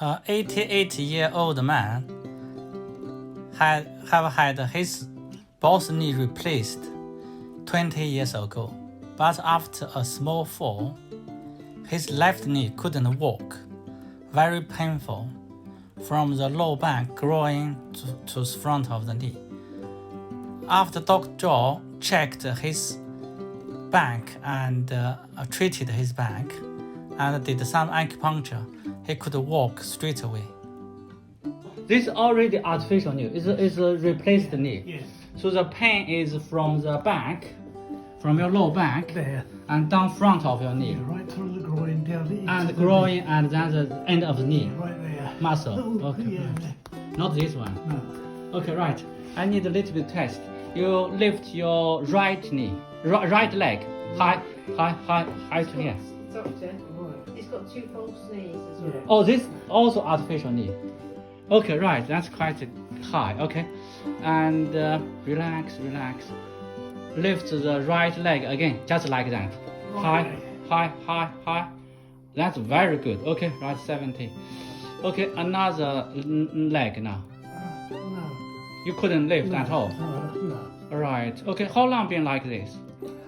An 88-year-old man have had his both knee replaced 20 years ago, but after a small fall, his left knee couldn't walk, very painful, from the low back growing to the front of the knee. After Dr. Zhao checked his back and treated his back and did some acupuncture, he could walk straight away. This is already artificial knee. It's a replaced knee. Yes. So the pain is from the back, from your low back, There. and down front of your knee, Right through the groin down the and the groin, and then the end of the knee knee. Right there. muscle. Oh, Okay, yeah. right. Not this one. No. Okay, right. I need a little bit test. You lift your right knee, right leg, high to here. Doctor, he's got two false knees as well. Yeah. Oh, this also artificial knee. Okay, right. That's quite high. Okay, and relax. Lift the right leg again, just like that. High. That's very good. Okay, right, 70. Okay, another leg now. No. You couldn't lift at all. No. Right. Okay, how long been like this?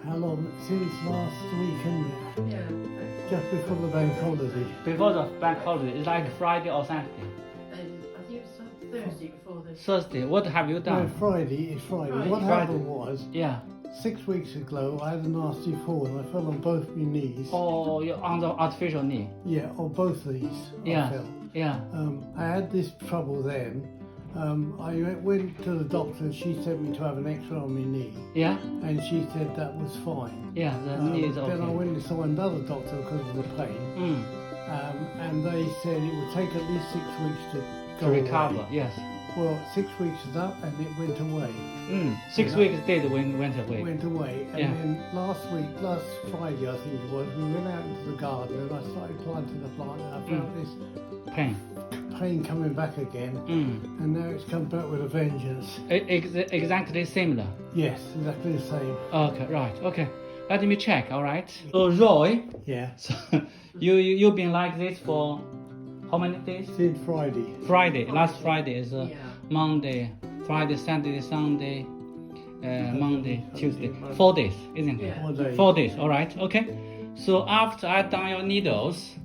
How long? Since last weekend, Yeah. just before the bank holiday. Before the bank holiday, it's like Friday or Saturday. And I think it was Thursday before this. Thursday. What have you No, done? Friday. It's Friday. Friday. What Friday. happened was, Yeah. 6 weeks ago, I had a nasty fall and I fell on both my knees. Oh, you're on the artificial knee. Yeah, on both these. Yeah. I fell. Yeah. I had this trouble then. I went to the doctor and she sent me to have an X-ray on my knee, Yeah. and she said that was fine. Yeah. The knee is Then I okay. went and saw another doctor because of the pain, and they said it would take at least 6 weeks to To go recover. away. Yes. Well, 6 weeks is up and it went away. 6 Yeah. weeks did went away. Went away, and Yeah. then last Friday I think it was, we went out into the garden and I started planting the plant and I felt this Pain. pain coming back again, and now it's come back with a vengeance. Exactly similar. Yes, exactly the same. Okay. Right. Okay. Let me check. All right. So Roy, Yeah. so you've been like this for how many days? Since Friday. Friday. Last Friday is Yeah. Monday, Friday, Saturday, Sunday, Monday, Tuesday. 4 days, isn't it? Yeah. 4 days. 4 days. All right. Okay. So after I done your needles,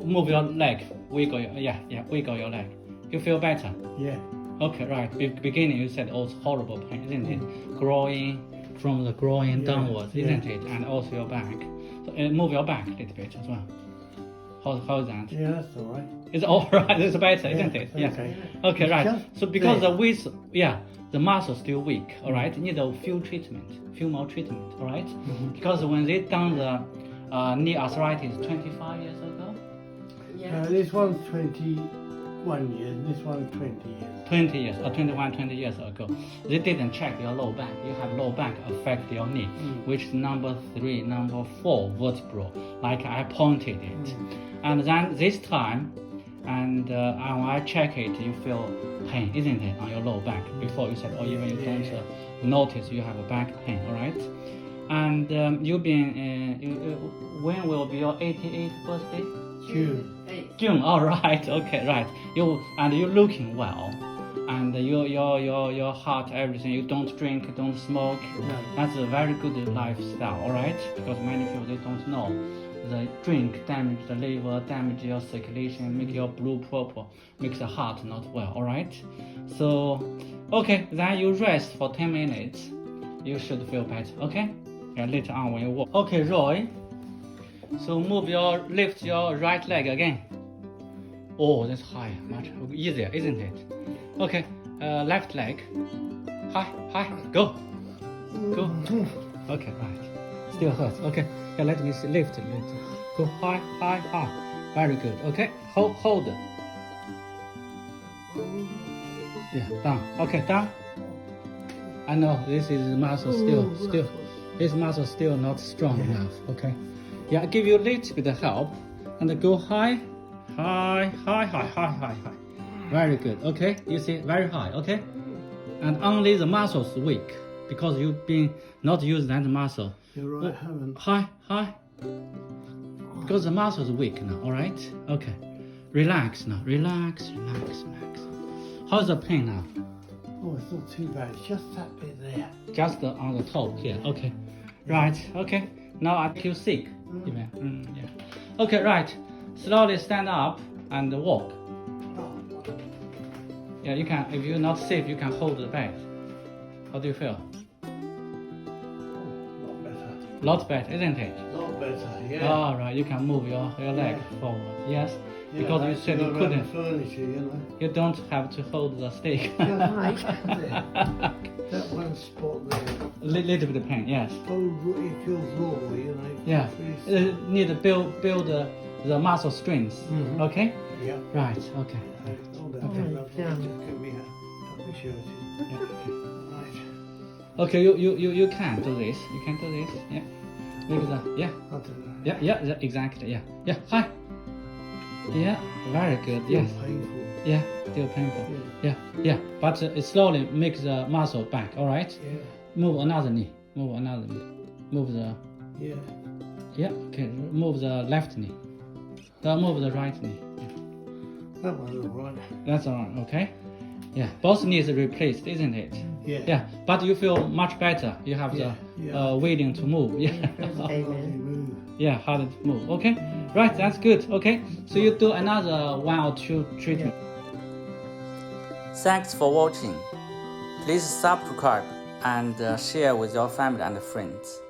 move your leg, wiggle your leg. You feel better? Yeah. Okay, right. Beginning you said also horrible pain, isn't it? Growing from the groin downwards, isn't it? And also your back. So move your back a little bit as well. How's that? Yeah, that's all right. It's all right. It's better, isn't it? Yeah. Okay. Okay, right. Just So because there. the width, the muscle still weak. All right. You need a few more treatment. All right. Because when they done the knee arthritis 25 years ago, Yeah. This one's 21 years, this one's 20 years. 20 years or 20 years ago, they didn't check your low back. You have low back affect your knee, which is number 3, number 4 vertebral, like I pointed it. And then this time, and when I check it, you feel pain, isn't it, on your low back? Before you said, oh, even you don't notice you have a back pain, all right? And you've been, when will be your 88th birthday? June. June, all right, okay, right. You're looking well, and your heart, everything. You don't drink, don't smoke. No. That's a very good lifestyle, all right. Because many people they don't know, the drink damage the liver, damage your circulation, make your blue purple, makes the heart not well, all right. So, okay, then you rest for 10 minutes. You should feel better, okay? And later on when you walk. Okay, Roy. So lift your right leg again. Oh, that's higher, much easier, isn't it? Okay, left leg. High, go. Okay, right. Still hurts. Okay, yeah, let me see. Lift. Go high. Very good. Okay, hold. Yeah, down. Okay, down. I know this is muscle still. This muscle still not strong enough. Okay. Yeah, I give you a little bit of help, and go high. Very good. Okay, you see, very high. Okay, and only the muscles weak because you've been not using that muscle. You're right, I haven't. High. Because the muscle is weak now. All right. Okay. Relax now. Relax. How's the pain now? Oh, it's not too bad. It's just that bit there. Just on the top here. Okay. Right. Okay. Now I feel sick. Even. Yeah. Okay. Right. Slowly stand up and walk. Oh, Yeah. You can. If you're not safe, you can hold the bed. How do you feel? lot better. Lot better, isn't it? Lot better, yeah. All right. You can move your leg forward. Yes. Yeah, Because you that's said you not couldn't. around furniture, you know. You don't have to hold the stick. Right there. That one spot there. Little bit of pain. Yes. Oh, it feels raw, you know. It Yeah. feels really- Need to build the muscle strength. Mhm. Okay. Yeah. Right. Okay. Hold that. Okay. Just give me a shirt. Yeah, okay. Right. Okay, you can do this. You can do this. Yeah. Make the yeah. I'll do that. Yeah, exactly. Yeah. Yeah. Hi. Yeah. Very good. Still Yes. painful. Yeah. Still painful. Yeah. But it slowly makes the muscle back. All right. Yeah. Move another knee. Move another knee. Move the Yeah. yeah. Okay. Move the left knee. Move the right knee. Yeah. That one's all right. That's all right. Okay. Yeah. Both knees replaced, isn't it? Yeah. Yeah. But you feel much better. You have Yeah, the yeah. willing to move. Yeah. Hardly Amen. move. Yeah, harder to move. Okay, right, that's good. Okay, so you do another 1 or 2 treatment. Thanks for watching. Please subscribe and share with your family and friends.